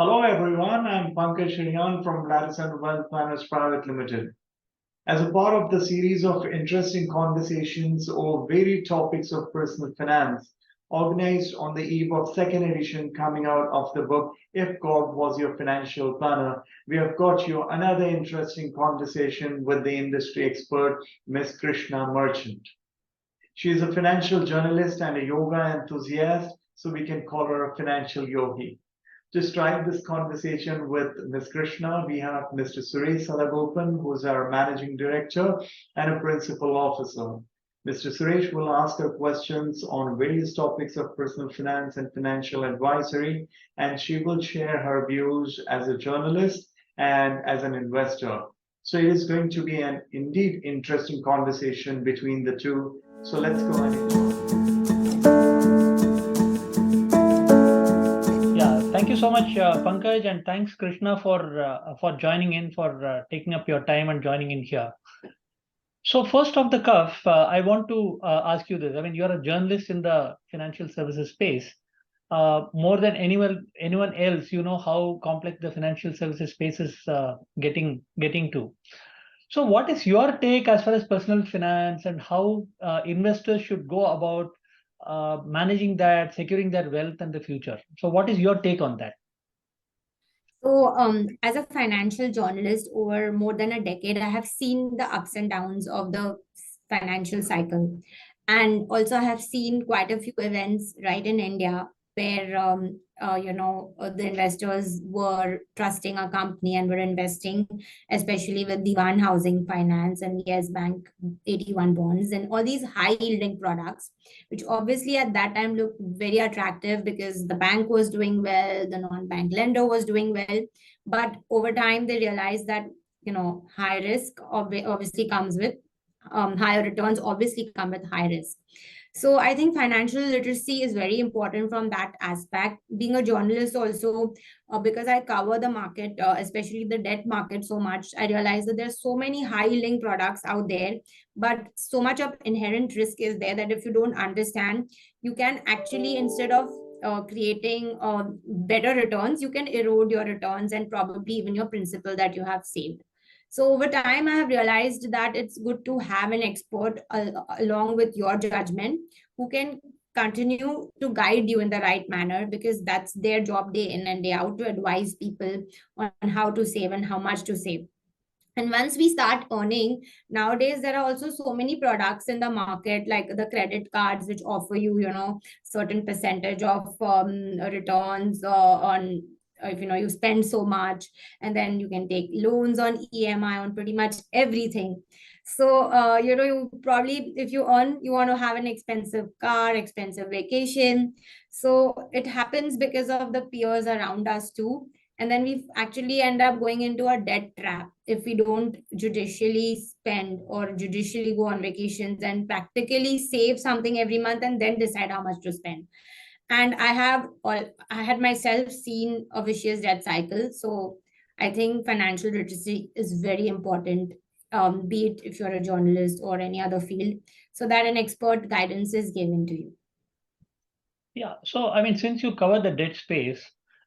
Hello everyone, I'm Pankaj Shriyan from Lattice Wealth Planners Private Limited. As a part of the series of interesting conversations over varied topics of personal finance, organized on the eve of second edition coming out of the book If God Was Your Financial Planner, we have got you another interesting conversation with the industry expert, Ms. Krishna Merchant. She is a financial journalist and a yoga enthusiast, so we can call her a financial yogi. To start this conversation with Ms. Krishna, we have Mr. Suresh Salagopan, who's our managing director and a principal officer. Mr. Suresh will ask her questions on various topics of personal finance and financial advisory, and she will share her views as a journalist and as an investor. So it is going to be an indeed interesting conversation between the two. So let's go and enjoy. Thank you so much, Pankaj, and thanks, Krishna, for joining in, for taking up your time and joining in here. So, first off the cuff, I want to ask you this. I mean, you're a journalist in the financial services space. More than anyone else, you know how complex the financial services space is getting to. So, what is your take as far as personal finance and how investors should go about managing that, securing their wealth and the future? So, what is your take on that? So, as a financial journalist over more than a decade, I have seen the ups and downs of the financial cycle. And also, I have seen quite a few events right in India where, the investors were trusting a company and were investing, especially with Diwan Housing Finance and Yes Bank 81 bonds and all these high yielding products, which obviously at that time looked very attractive because the bank was doing well, the non-bank lender was doing well. But over time, they realized that, high risk obviously comes with higher returns, obviously come with high risk. So I think financial literacy is very important from that aspect. Being a journalist also, because I cover the market, especially the debt market so much, I realize that there's so many high yielding products out there, but so much of inherent risk is there that if you don't understand, you can actually, instead of creating better returns, you can erode your returns and probably even your principal that you have saved. So over time, I have realized that it's good to have an expert along with your judgment who can continue to guide you in the right manner, because that's their job day in and day out, to advise people on how to save and how much to save. And once we start earning, nowadays there are also so many products in the market, like the credit cards, which offer you, certain percentage of returns on, if you spend so much, and then you can take loans on EMI on pretty much everything. So you probably, if you earn, you want to have an expensive car, expensive vacation. So it happens because of the peers around us too, and then we actually end up going into a debt trap if we don't judicially spend or judicially go on vacations and practically save something every month and then decide how much to spend. And I had myself seen a vicious debt cycle. So I think financial literacy is very important, be it if you're a journalist or any other field, so that an expert guidance is given to you. Yeah, so I mean, since you cover the debt space,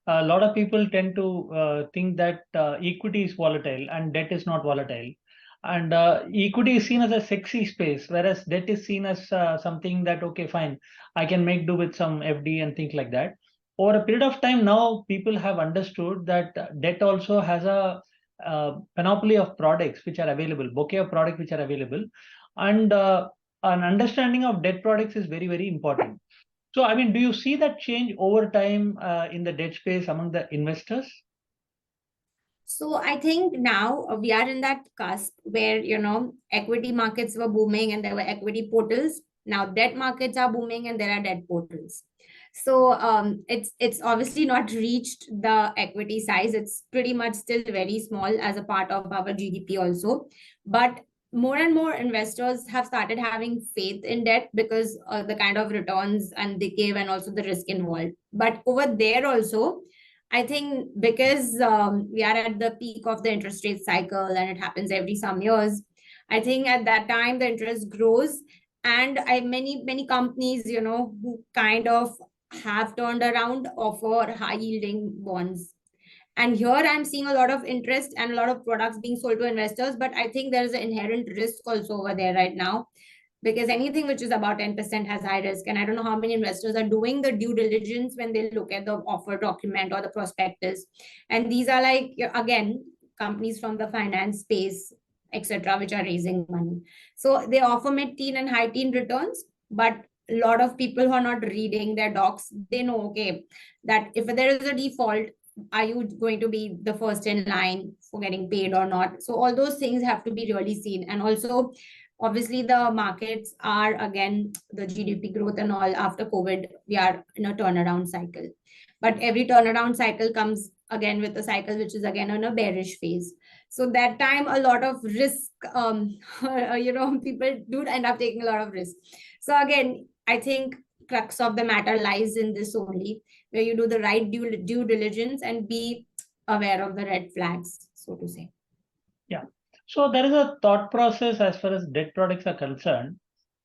a lot of people tend to think that equity is volatile and debt is not volatile. And equity is seen as a sexy space, whereas debt is seen as something that, okay, fine, I can make do with some FD and things like that. Over a period of time now, people have understood that debt also has a panoply of products which are available, bouquet of products which are available. And an understanding of debt products is very, very important. So, I mean, do you see that change over time in the debt space among the investors? So I think now we are in that cusp where, equity markets were booming and there were equity portals. Now debt markets are booming and there are debt portals. So it's obviously not reached the equity size. It's pretty much still very small as a part of our GDP also. But more and more investors have started having faith in debt because the kind of returns and they give and also the risk involved. But over there also, I think because we are at the peak of the interest rate cycle and it happens every some years, I think at that time the interest grows, and many companies, who kind of have turned around offer high yielding bonds. And here I'm seeing a lot of interest and a lot of products being sold to investors, but I think there's an inherent risk also over there right now, because anything which is about 10% has high risk. And I don't know how many investors are doing the due diligence when they look at the offer document or the prospectus. And these are like, again, companies from the finance space, etc., which are raising money. So they offer mid-teen and high-teen returns, but a lot of people who are not reading their docs, they know, okay, that if there is a default, are you going to be the first in line for getting paid or not? So all those things have to be really seen. And also, obviously, the markets are, again, the GDP growth and all after COVID, we are in a turnaround cycle. But every turnaround cycle comes again with a cycle which is again on a bearish phase. So that time, a lot of risk, people do end up taking a lot of risk. So again, I think crux of the matter lies in this only, where you do the right due diligence and be aware of the red flags, so to say. Yeah. So there is a thought process as far as debt products are concerned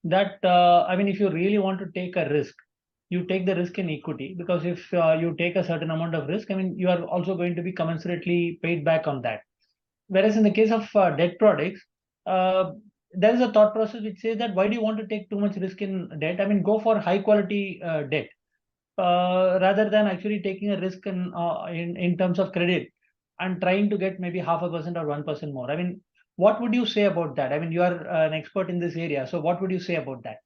that, I mean, if you really want to take a risk, you take the risk in equity, because if you take a certain amount of risk, I mean, you are also going to be commensurately paid back on that. Whereas in the case of debt products, there is a thought process which says that why do you want to take too much risk in debt? I mean, go for high quality debt rather than actually taking a risk in terms of credit and trying to get maybe 0.5% or 1% more. I mean, what would you say about that? I mean, you are an expert in this area, so what would you say about that?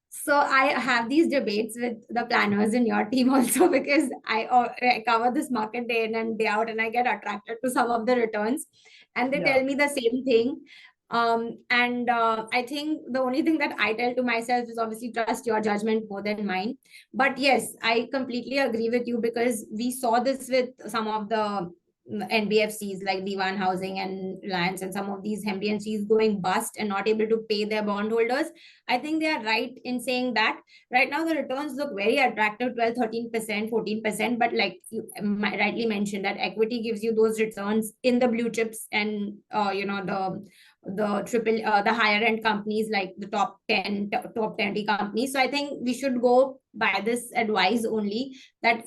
So I have these debates with the planners in your team also, because I cover this market day in and day out, and I get attracted to some of the returns, and they tell me the same thing. I think the only thing that I tell to myself is obviously trust your judgment more than mine. But yes, I completely agree with you, because we saw this with some of the NBFCs like Diwan Housing and Reliance, and some of these NBFCs going bust and not able to pay their bondholders. I think they are right in saying that right now the returns look very attractive, 12, 13%, 14%. But like you rightly mentioned, that equity gives you those returns in the blue chips and the higher end companies, like the top 10, top 20 companies. So I think we should go by this advice only, that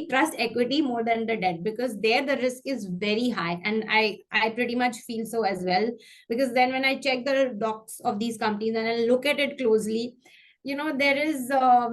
trust equity more than the debt, because there the risk is very high. And I pretty much feel so as well, because then when I check the docs of these companies and I look at it closely, there is a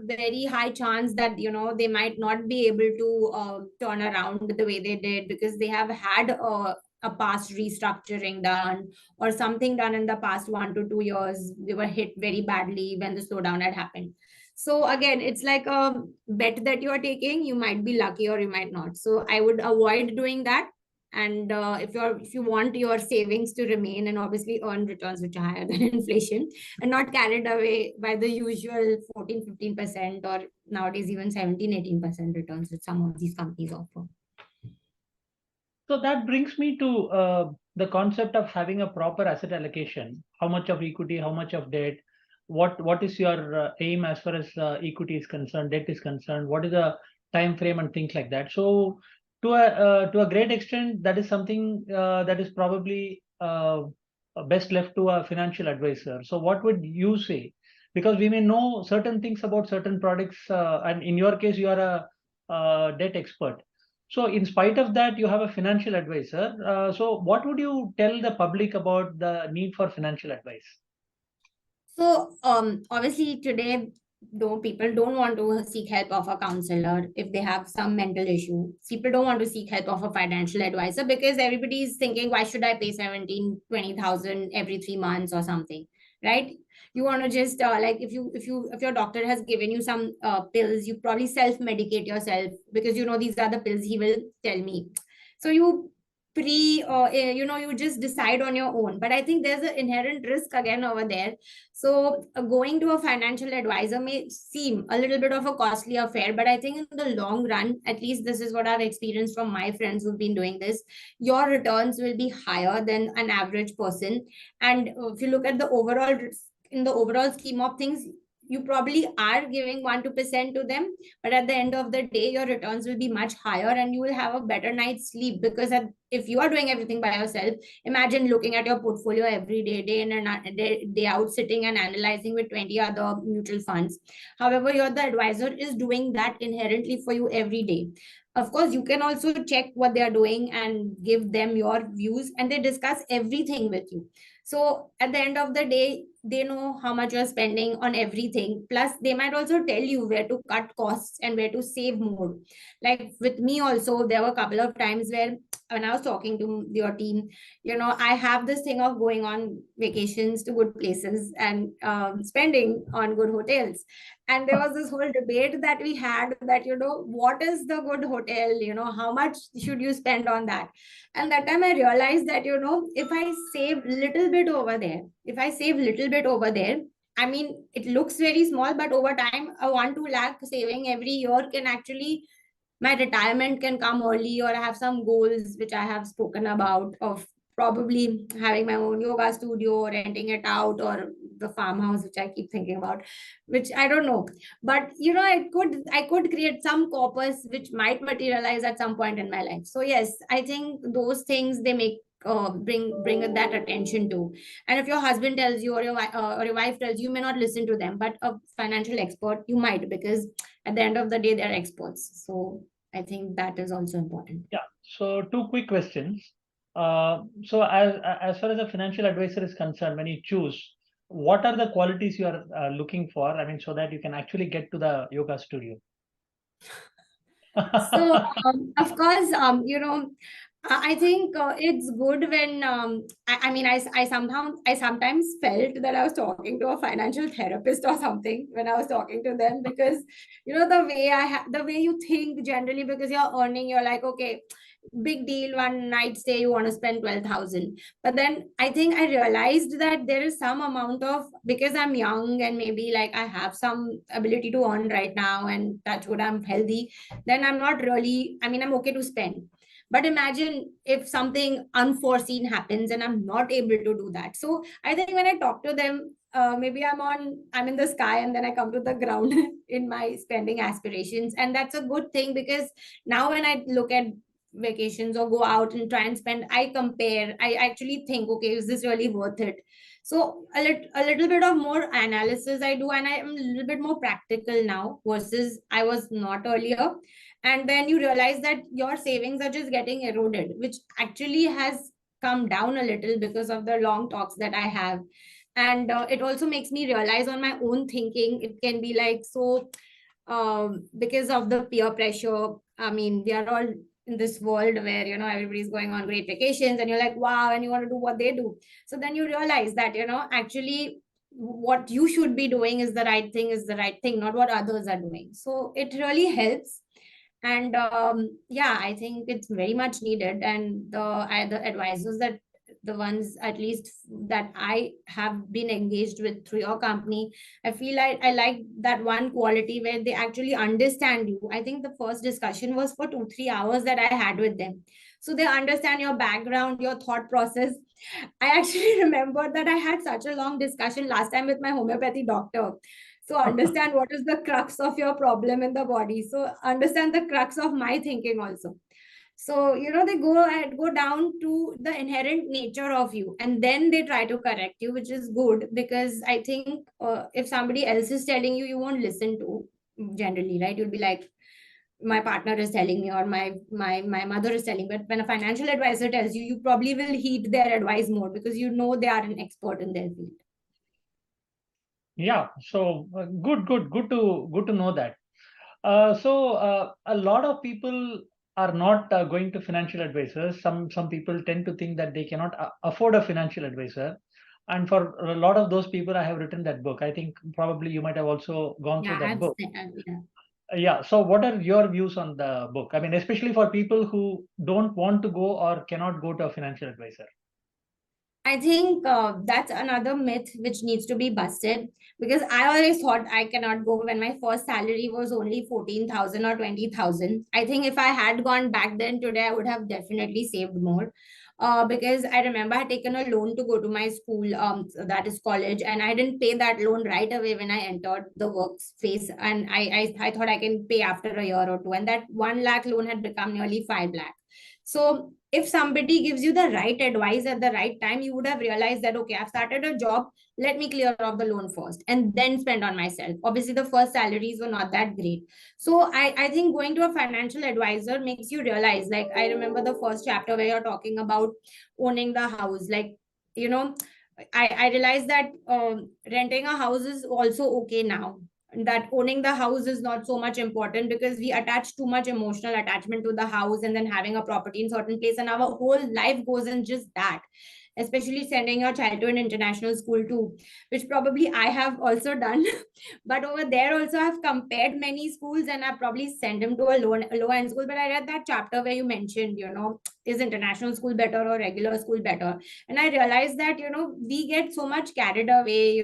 very high chance that they might not be able to turn around the way they did, because they have had a past restructuring done or something done in the past 1 to 2 years. They were hit very badly when the slowdown had happened. So again, it's like a bet that you are taking. You might be lucky or you might not. So I would avoid doing that. And if you want your savings to remain and obviously earn returns which are higher than inflation, and not carried away by the usual 14-15%, or nowadays even 17-18% returns that some of these companies offer. So that brings me to the concept of having a proper asset allocation. How much of equity, how much of debt? What is your aim as far as equity is concerned, debt is concerned? What is the time frame and things like that? So to a great extent, that is something that is probably best left to a financial advisor. So what would you say? Because we may know certain things about certain products, and in your case, you are a debt expert. So in spite of that, you have a financial advisor. So what would you tell the public about the need for financial advice? So obviously today, though, people don't want to seek help of a counselor if they have some mental issue. People don't want to seek help of a financial advisor, because everybody is thinking, why should I pay 17-20,000 every 3 months or something, right? You want to just like, if your doctor has given you some pills, you probably self-medicate yourself, because these are the pills he will tell me. So you you just decide on your own. But I think there's an inherent risk again over there. So going to a financial advisor may seem a little bit of a costly affair, but I think in the long run, at least this is what I've experienced from my friends who've been doing this, your returns will be higher than an average person. And if you look at the overall scheme of things, you probably are giving 1-2% to them, but at the end of the day, your returns will be much higher, and you will have a better night's sleep, because if you are doing everything by yourself, imagine looking at your portfolio every day, day in and day out, sitting and analyzing with 20 other mutual funds. However, the advisor is doing that inherently for you every day. Of course, you can also check what they are doing and give them your views, and they discuss everything with you. So at the end of the day, they know how much you're spending on everything. Plus, they might also tell you where to cut costs and where to save more. Like with me also, there were a couple of times where when I was talking to your team, I have this thing of going on vacations to good places and spending on good hotels. And there was this whole debate that we had that, what is the good hotel? How much should you spend on that? And that time I realized that, if I save little bit over there, I mean, it looks very small, but over time, a 1-2 lakh saving every year can actually, my retirement can come early, or I have some goals which I have spoken about of probably having my own yoga studio, renting it out, or the farmhouse, which I keep thinking about, which I don't know. But I could create some corpus which might materialize at some point in my life. So yes, I think those things, they make bring that attention to. And if your husband tells you, or your wife tells you, you may not listen to them, but a financial expert you might, because at the end of the day, they're experts. So I think that is also important. Yeah. So two quick questions. So as far as a financial advisor is concerned, when you choose, what are the qualities you are looking for? I mean, so that you can actually get to the yoga studio. So, of course, I think it's good when I mean I sometimes felt that I was talking to a financial therapist or something when I was talking to them, because the way you think generally, because you're earning, you're like, okay, big deal, one night stay, you want to spend 12,000. But then I think I realized that there is some amount of, because I'm young and maybe like I have some ability to earn right now, and that's what, I'm healthy, then I'm not really, I mean, I'm okay to spend. But imagine if something unforeseen happens and I'm not able to do that. So I think when I talk to them, maybe I'm in the sky and then I come to the ground in my spending aspirations. And that's a good thing, because now when I look at vacations or go out and try and spend, I compare, I actually think, okay, is this really worth it? So a little bit of more analysis I do, and I am a little bit more practical now versus I was not earlier. And then you realize that your savings are just getting eroded, which actually has come down a little because of the long talks that I have. And it also makes me realize on my own thinking, it can be like, so because of the peer pressure, I mean, we are all in this world where, everybody's going on great vacations and you're like, wow, and you want to do what they do. So then you realize that, actually what you should be doing is the right thing, not what others are doing. So it really helps. And yeah, I think it's very much needed. And the advisors, that the ones at least that I have been engaged with through your company, I feel like I like that one quality where they actually understand you. I think the first discussion was for 2-3 hours that I had with them. So they understand your background, your thought process. I actually remember that I had such a long discussion last time with my homeopathy doctor. So understand what is the crux of your problem in the body. So understand the crux of my thinking also. So, they go down to the inherent nature of you, and then they try to correct you, which is good, because I think if somebody else is telling you, you won't listen to generally, right? You'll be like, my partner is telling me, or my mother is telling. But when a financial advisor tells you, you probably will heed their advice more, because they are an expert in their field. Yeah. So good to know that. A lot of people are not going to financial advisors. Some people tend to think that they cannot afford a financial advisor. And for a lot of those people, I have written that book. I think probably you might have also gone through that book. Yeah. So what are your views on the book? I mean, especially for people who don't want to go or cannot go to a financial advisor. I think that's another myth which needs to be busted, because I always thought I cannot go when my first salary was only 14,000 or 20,000. I think if I had gone back then, today, I would have definitely saved more. Because I remember I had taken a loan to go to my school, that is college, and I didn't pay that loan right away when I entered the workspace. And I thought I can pay after a year or two. And that 1 lakh loan had become nearly 5 lakh. So if somebody gives you the right advice at the right time, you would have realized that, okay, I've started a job, let me clear off the loan first and then spend on myself. Obviously, the first salaries were not that great. So I think going to a financial advisor makes you realize, like, I remember the first chapter where you're talking about owning the house. Like, you know, I realized that renting a house is also okay now. That owning the house is not so much important because we attach too much emotional attachment to the house and then having a property in certain place, and our whole life goes in just that. Especially sending your child to an international school too, which probably I have also done. But over there also I've compared many schools and I probably sent him to a low end school. But I read that chapter where you mentioned, is international school better or regular school better? And I realized that, we get so much carried away,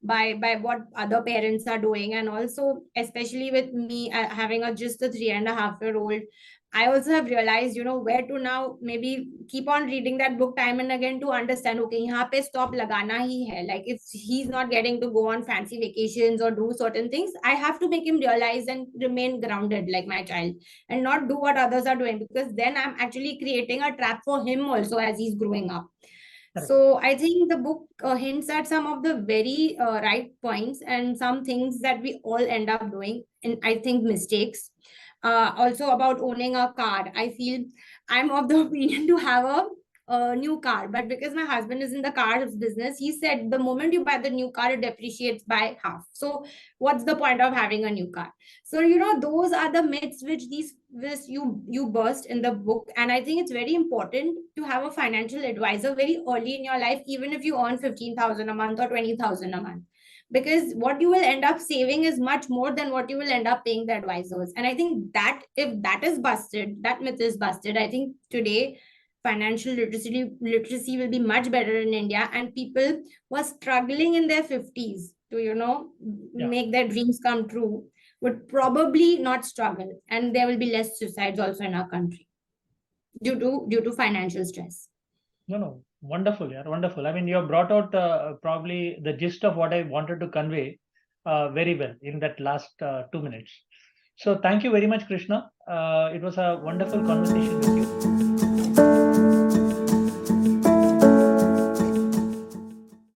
by what other parents are doing. And also, especially with me having just a 3.5-year-old, I also have realized, where to now maybe keep on reading that book time and again to understand, okay, yahan pe stop lagana hi hai. Like, if he's not getting to go on fancy vacations or do certain things, I have to make him realize and remain grounded like my child, and not do what others are doing, because then I'm actually creating a trap for him also as he's growing up. Correct. So I think the book hints at some of the very right points and some things that we all end up doing, and I think mistakes. Also about owning a car, I feel I'm of the opinion to have a new car, but because my husband is in the cars business, he said the moment you buy the new car, it depreciates by half. So what's the point of having a new car? So those are the myths which you burst in the book. And I think it's very important to have a financial advisor very early in your life, even if you earn 15,000 a month or 20,000 a month, because what you will end up saving is much more than what you will end up paying the advisors. And I think that if that is busted, that myth is busted, I think today financial literacy will be much better in India, and people who are struggling in their 50s to Yeah. make their dreams come true would probably not struggle, and there will be less suicides also in our country due to financial stress. No, wonderful, yeah, wonderful. I mean, you have brought out probably the gist of what I wanted to convey very well in that last 2 minutes. So thank you very much, Krishna. It was a wonderful conversation with you.